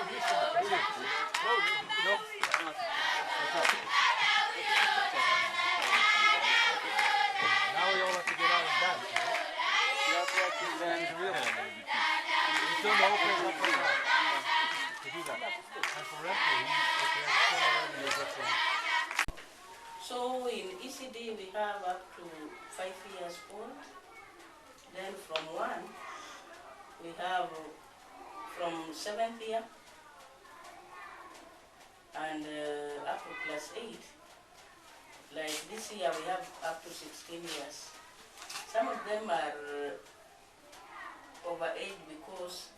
we all have to get out and dance. That's what he's real. You still know plays up like that. To do that. And for referees, if they have a turnaround, you get some. So in ECD we have up to 5 years old. Then from 1 we have from 7th year and up to class 8. Like this year we have up to 16 years. Some of them are over age because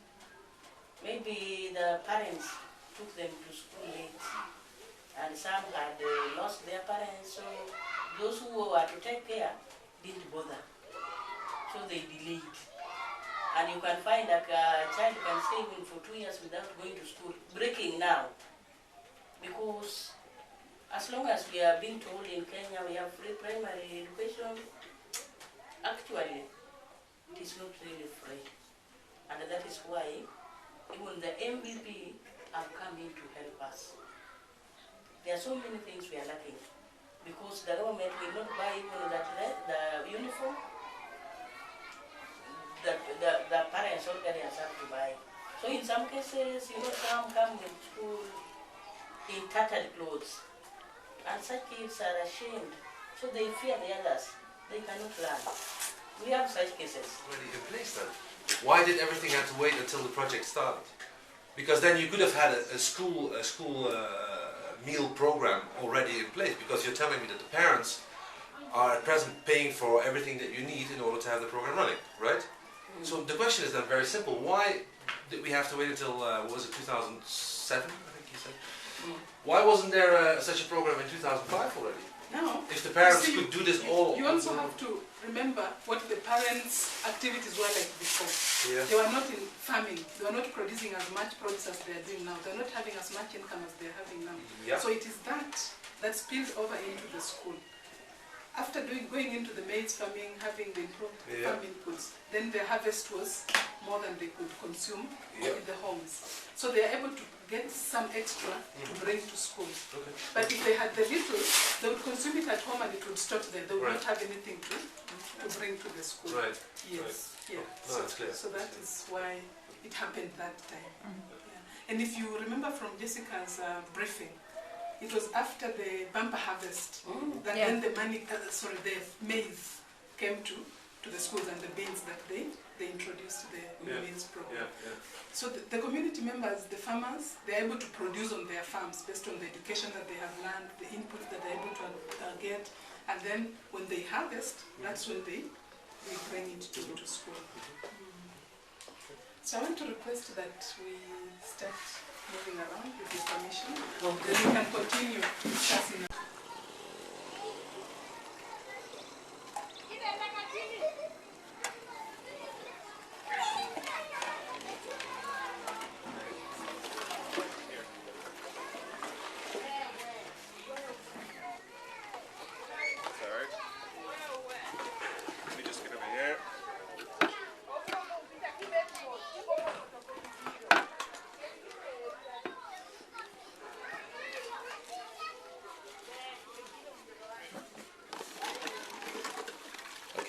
maybe the parents took them to school late. And some had lost their parents, so those who were to take care didn't bother. So they delayed. And you can find that a child can stay even for 2 years without going to school, breaking now. Because as long as we are being told in Kenya we have free primary education, actually it is not really free. And that is why even the MVP have come in to help us. There are so many things we are lacking because the government will not buy even the uniform. The parents or guardians have to buy. So in some cases, some come in school in tattered clothes, and such kids are ashamed. So they fear the others. They cannot learn. We have such cases. Already in place then. Why did everything have to wait until the project started? Because then you could have had a school meal program already in place, because you're telling me that the parents are at present paying for everything that you need in order to have the program running, right? So the question is then very simple. Why did we have to wait until, was it 2007, I think you said? Why wasn't there such a program in 2005 already? No. If the parents could do this all... You also have to remember what the parents' activities were like before. Yeah. They were not in farming. They were not producing as much produce as they are doing now. They are not having as much income as they are having now. Yeah. So it is that spills over into the school. After going into the maize farming, having the improved farm inputs, then the harvest was more than they could consume in the homes. So they are able to get some extra to bring to school. Okay. But if they had the little, they would consume it at home and it would stop there. They would not have anything to bring to the school. Right. Yes. Right. Yeah. No, that's clear. So that is why it happened that time. Yeah. And if you remember from Jessica's briefing, it was after the bumper harvest that then the money, the maize came to the schools and the beans that they introduced to the maize program. So the community members, the farmers, they're able to produce on their farms based on the education that they have learned, the input that they're able to get, and then when they harvest, that's when they bring it to school. So I want to request that we start moving around with your permission. Then we can continue discussing.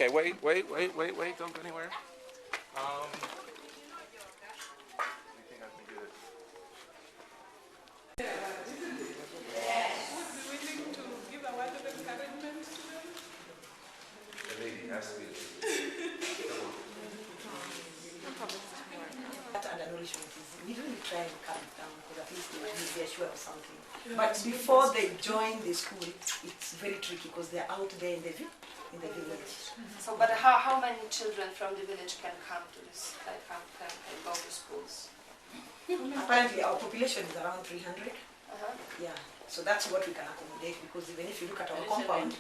Okay, wait, don't go anywhere. We really try and calm down because at least they are sure of something. But before they join the school, it's very tricky because they're out there in the village. So, but how many children from the village can come to this, can go to schools? Apparently our population is around 300. Yeah, so that's what we can accommodate, because even if you look at our compound,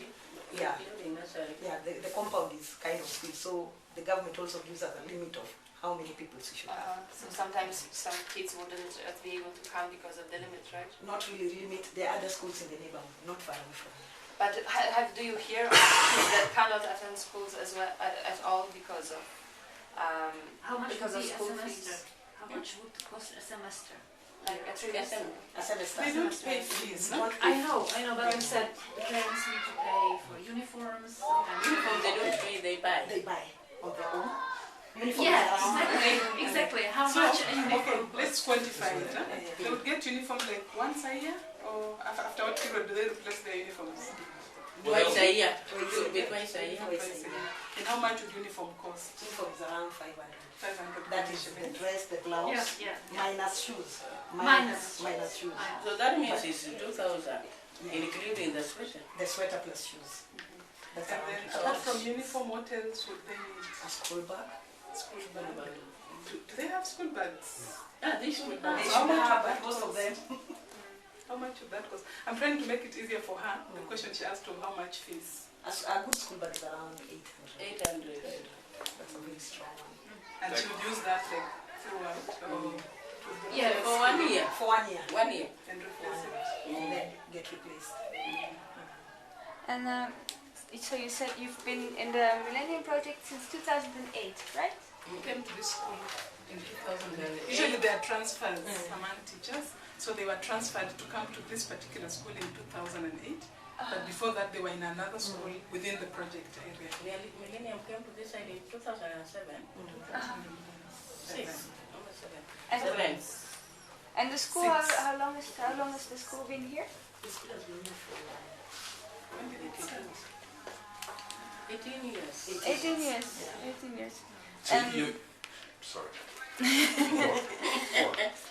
the compound is kind of big, so the government also gives us a limit of how many people we should have. So sometimes some kids wouldn't be able to come because of the limit, right? Not really limit. There are other schools in the neighborhood, not far away from here. But do you hear of kids that cannot attend schools as well at all because of how much because would of be school a semester? fees? How much would cost a semester? like a SM. A semester. They don't pay fees, no? I know, but you said the parents need to pay for uniforms, sometimes. Uniform they don't pay, they buy. They buy on their own. Uniform Yeah, is around. exactly. How So, much a uniform? okay, let's quantify it. Huh? They would get uniform like once a year, or after what period do they replace their uniforms? Twice a year. It should be twice a year. Twice a year. And how much would uniform cost? Uniform is around 500. 500. That is the dress, the blouse, Yeah. minus shoes. Minus. Minus shoes. So that means it's 2,000, including the sweater. The sweater plus shoes. That's And around then 2,000. apart from uniform, what else would they need? A school bag. School bag. Do they have school bags? Ah, this school They bag. How should much have, would that but most of cost? them. How much would that cost? I'm trying to make it easier for her. The question she asked of how much fees. A good school bag is around 800. 800. That's a very strong one. And she would use that like throughout. Or Yeah, For 1 year. For 1 year. 1 year. and replace it. And then get replaced. And so you said you've been in the Millennium Project since 2008, right? We came to this school in 2008. 2008. Usually there are transfers among teachers. So they were transferred to come to this particular school in 2008. But before that they were in another school within the project area. Millennium came to this side in 2007. 6. Almost 7. And, 7. and the school, how long has the school been here? The school has been here for When did it start? 18 years. 18 years. 18 years. So And- you, sorry.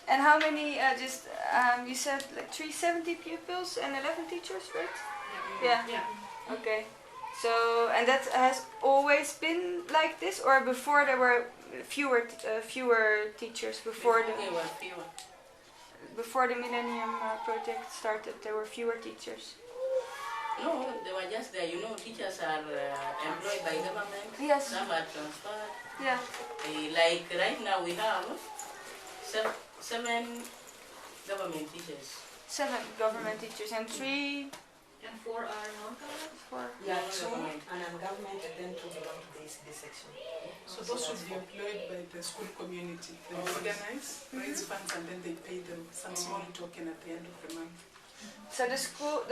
And how many, you said like 370 pupils and 11 teachers, right? Yeah. Okay. So, and that has always been like this, or before there were fewer teachers before There were fewer. the Millennium Project started, there were fewer teachers. No, they were just there. You know, teachers are employed by government. Yes. Some are transferred. Yeah. Like right now we have 7 government teachers. 7 government teachers and 3 And 4 are non-government? for. Yeah, No, 2 government. and non-government, and then 2 belong to the ECD section. So those would be employed by the school community. They organize, raise funds, and then they pay them some small token at the end of the month. So the school,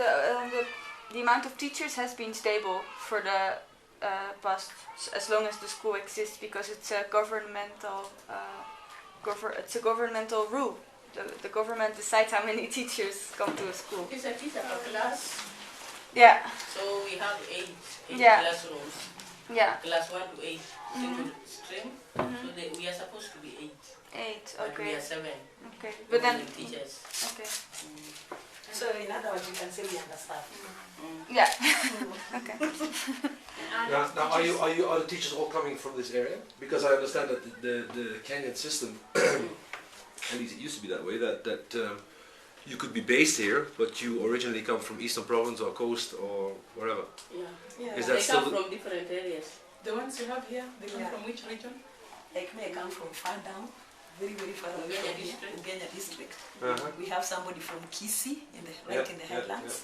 the amount of teachers has been stable for the past, as long as the school exists, because it's a governmental, it's a governmental rule. The government decides how many teachers come to a school. It's a teacher per class. Yeah, So we have 8 Yeah. classrooms. yeah, Class 1 to 8 single stream. Mhm. So we are supposed to be 8. 8. But we Okay, are 7 okay, but then teachers. okay, So in other words, you can say we understand. yeah, okay. Now, are the teachers all coming from this area? Because I understand that the Kenyan system, at least it used to be that way, that you could be based here, but you originally come from Eastern Province or Coast or wherever. Yeah. Yeah. Is They that still come the- from different areas. The ones you have here, they come Yeah. from which region? Like me, I come from far down, very, very far away Ugenya from here, district. Ugenya district. Uh-huh. We have somebody from Kisii, right in the Yeah, yeah, headlands.